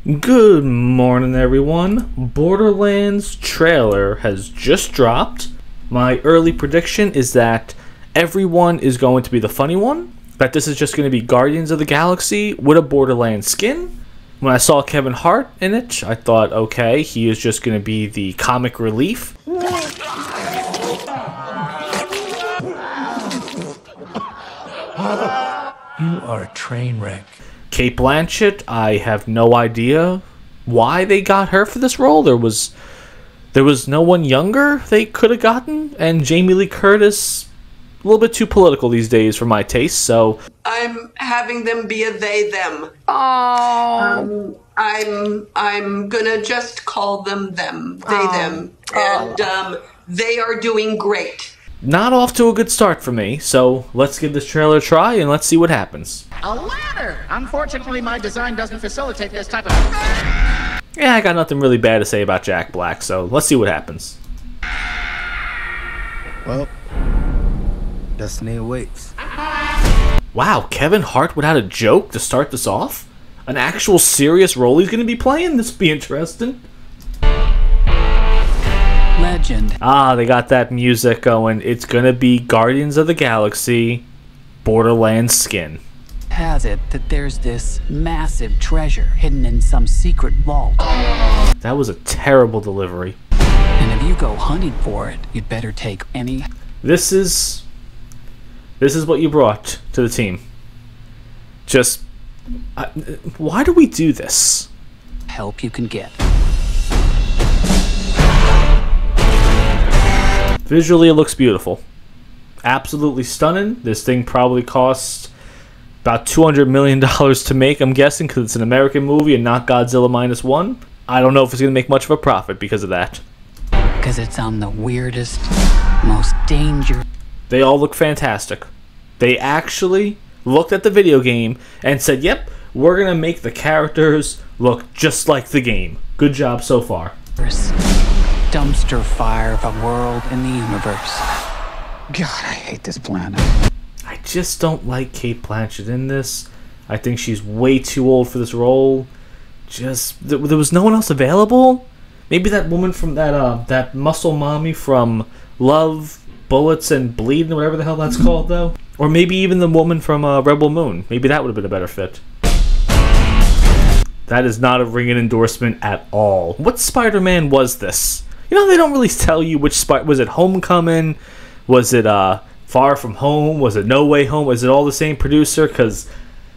Good morning, everyone. Borderlands trailer has just dropped. My early prediction is that everyone is going to be the funny one, that this is just going to be Guardians of the Galaxy with a Borderlands skin. When I saw Kevin Hart in it, I thought, okay, he is just going to be the comic relief. You are a train wreck. Kate Blanchett, I have no idea why they got her for this role. There was no one younger they could have gotten, and Jamie Lee Curtis, a little bit too political these days for my taste, so I'm having them be a they them. Oh. I'm gonna just call them they them, and they are doing great. not off to a good start for me, so let's give this trailer a try and let's see what happens. A ladder! Unfortunately, my design doesn't facilitate this type of... Yeah, I got nothing really bad to say about Jack Black, so let's see what happens. Well, destiny awaits. Wow, Kevin Hart without a joke to start this off? An actual serious role he's going to be playing? This will be interesting. Legend. Ah, they got that music going. It's going to be Guardians of the Galaxy Borderlands skin. Has it that there's this massive treasure hidden in some secret vault. That was a terrible delivery. And if you go hunting for it, you'd better take any This is what you brought to the team. Just, why do we do this? help you can get. Visually, it looks beautiful. Absolutely stunning. This thing probably cost about $200 million to make, I'm guessing, because it's an American movie and not Godzilla -1. I don't know if it's going to make much of a profit because of that. Because it's on the weirdest, most dangerous... They all look fantastic. They actually looked at the video game and said, yep, we're going to make the characters look just like the game. Good job so far. dumpster fire of a world in the universe. God, I hate this planet. I just don't like Kate Blanchett in this. I think she's way too old for this role. Just there was no one else available. Maybe that woman from that muscle mommy from Love, Bullets, and Bleed, whatever the hell that's called, though. Or maybe even the woman from Rebel Moon. Maybe that would have been a better fit. That is not a ringing endorsement at all. What Spider-Man was this? You know, they don't really tell you which Spider... Was it Homecoming? Was it Far From Home? Was it No Way Home? Was it all the same producer? Because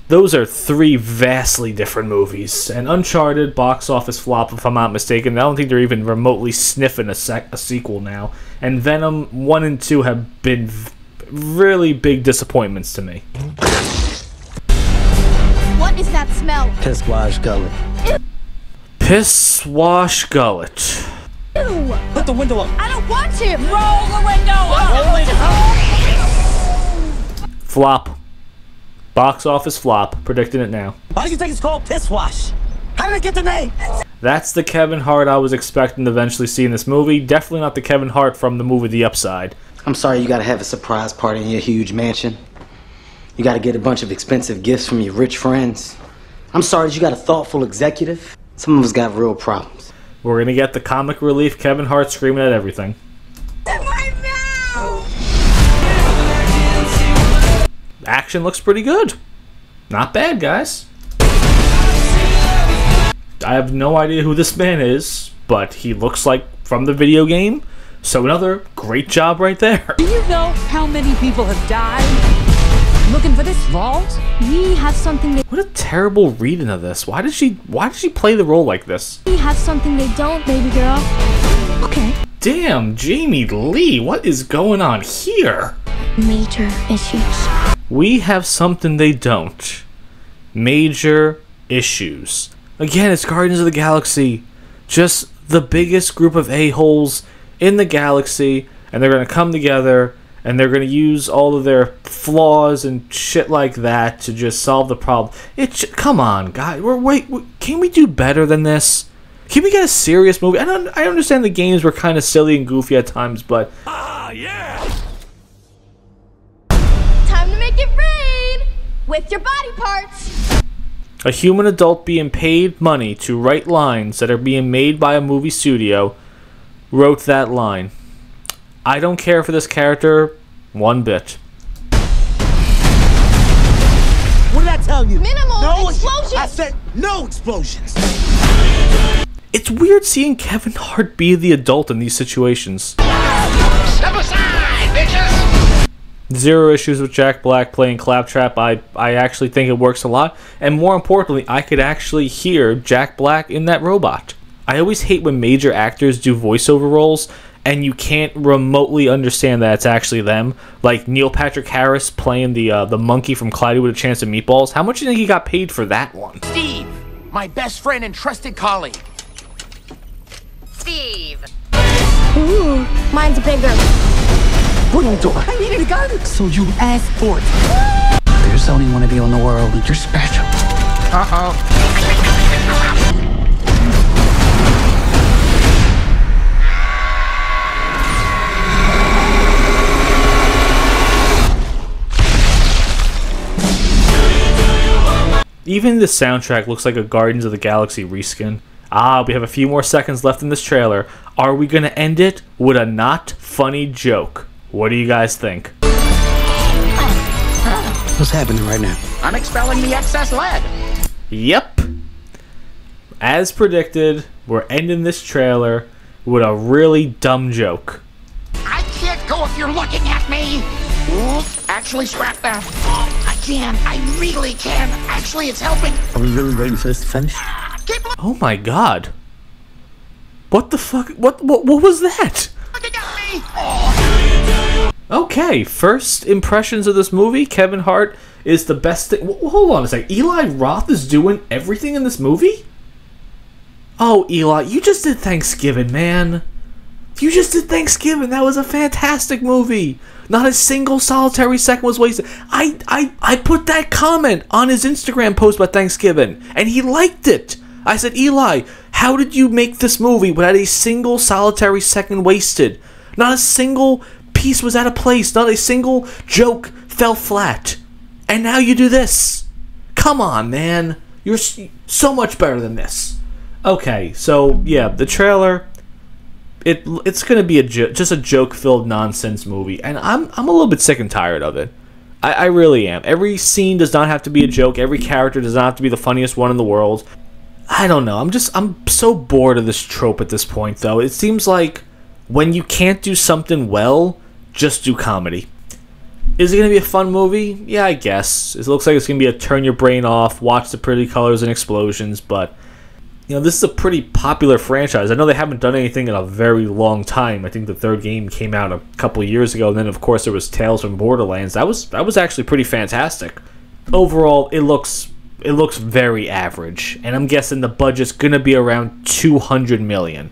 those are three vastly different movies. And Uncharted, box office flop, if I'm not mistaken. I don't think they're even remotely sniffing a sequel now. And Venom 1 and 2 have been really big disappointments to me. What is that smell? Piss wash gullet. Piss wash gullet. Ew! Put the window up. I don't want to! Roll the window up! Flop. Box office flop. Predicting it now. Why do you think it's called piss wash? How did I get the name? That's the Kevin Hart I was expecting to eventually see in this movie. Definitely not the Kevin Hart from the movie The Upside. I'm sorry you gotta have a surprise party in your huge mansion. You gotta get a bunch of expensive gifts from your rich friends. I'm sorry that you got a thoughtful executive. Some of us got real problems. We're gonna get the comic relief Kevin Hart screaming at everything. Action looks pretty good. Not bad, guys. I have no idea who this man is, but he looks like from the video game. So another great job right there. Do you know how many people have died looking for this vault? We have something they... What a terrible reading of this. Why did she play the role like this? We have something they don't, baby girl. Okay. Damn, Jamie Lee, what is going on here? Major issues. We have something they don't. Major issues. Again, it's Guardians of the Galaxy. Just the biggest group of a-holes in the galaxy, and they're going to come together, and they're going to use all of their flaws and shit like that to just solve the problem. Come on, guys. Can we do better than this? Can we get a serious movie? I understand the games were kind of silly and goofy at times, but... Time to make it rain! With your body parts! A human adult being paid money to write lines that are being made by a movie studio wrote that line. I don't care for this character one bit. What did I tell you? Minimal explosions! I said no explosions! It's weird seeing Kevin Hart be the adult in these situations. Step aside, bitches! Zero issues with Jack Black playing Claptrap. I actually think it works a lot. And more importantly, I could actually hear Jack Black in that robot. I always hate when major actors do voiceover roles and you can't remotely understand that it's actually them. Like Neil Patrick Harris playing the monkey from Cloudy with a Chance of Meatballs. How much do you think he got paid for that one? Steve, my best friend and trusted colleague. Steve. Ooh, mine's bigger. What are you doing? I needed a gun. So you asked for it. There's only one of you in the world, and you're special. Uh-oh. Even the soundtrack looks like a Guardians of the Galaxy reskin. We have a few more seconds left in this trailer. Are we going to end it with a not funny joke? What do you guys think? What's happening right now? I'm expelling the excess lead. Yep. As predicted, we're ending this trailer with a really dumb joke. I can't go if you're looking at me. Ooh, actually, scrap that. I can. I really can. Actually, it's helping. Are we really ready for this to finish? Oh my god. What the fuck? What was that? Looking at me. Okay, first impressions of this movie, Kevin Hart is the best thing. Hold on a sec. Eli Roth is doing everything in this movie? Oh, Eli, you just did Thanksgiving, man. You just did Thanksgiving. That was a fantastic movie. Not a single solitary second was wasted. I put that comment on his Instagram post about Thanksgiving, and he liked it. I said, Eli, how did you make this movie without a single solitary second wasted? Not a single piece was out of place. Not a single joke fell flat. And now you do this. Come on, man. You're so much better than this. Okay, so yeah, the trailer, it's gonna be just a joke-filled nonsense movie, and I'm a little bit sick and tired of it. I really am. Every scene does not have to be a joke. Every character does not have to be the funniest one in the world. I don't know. I'm so bored of this trope at this point, though. It seems like when you can't do something well, just do comedy. Is it going to be a fun movie? Yeah, I guess. It looks like it's going to be a turn your brain off, watch the pretty colors and explosions, but you know, this is a pretty popular franchise. I know they haven't done anything in a very long time. I think the third game came out a couple years ago, and then of course there was Tales from Boarderlands. That was actually pretty fantastic. Overall, it looks very average, and I'm guessing the budget's gonna be around $200 million.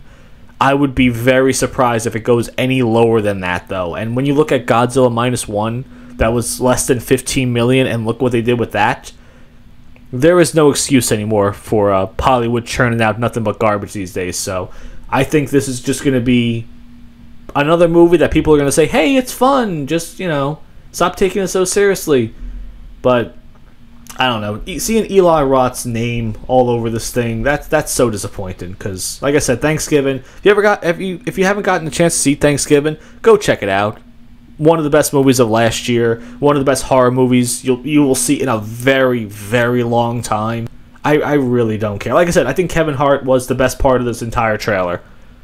I would be very surprised if it goes any lower than that, though. And when you look at Godzilla -1, that was less than $15 million, and look what they did with that. There is no excuse anymore for Hollywood churning out nothing but garbage these days. So I think this is just going to be another movie that people are going to say, hey, it's fun. Just, you know, stop taking it so seriously. But I don't know. Seeing Eli Roth's name all over this thing, that's so disappointing. Because, like I said, Thanksgiving. If you haven't gotten a chance to see Thanksgiving, go check it out. One of the best movies of last year. One of the best horror movies you will see in a very, very long time. I really don't care. Like I said, I think Kevin Hart was the best part of this entire trailer.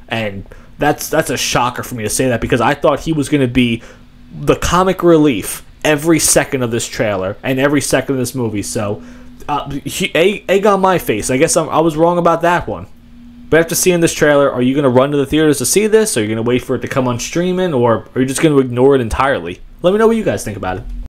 And that's a shocker for me to say that, because I thought he was going to be the comic relief every second of this trailer and every second of this movie. So, egg on my face. I guess I was wrong about that one. But after seeing this trailer, are you going to run to the theaters to see this? Or are you going to wait for it to come on streaming? Or are you just going to ignore it entirely? Let me know what you guys think about it.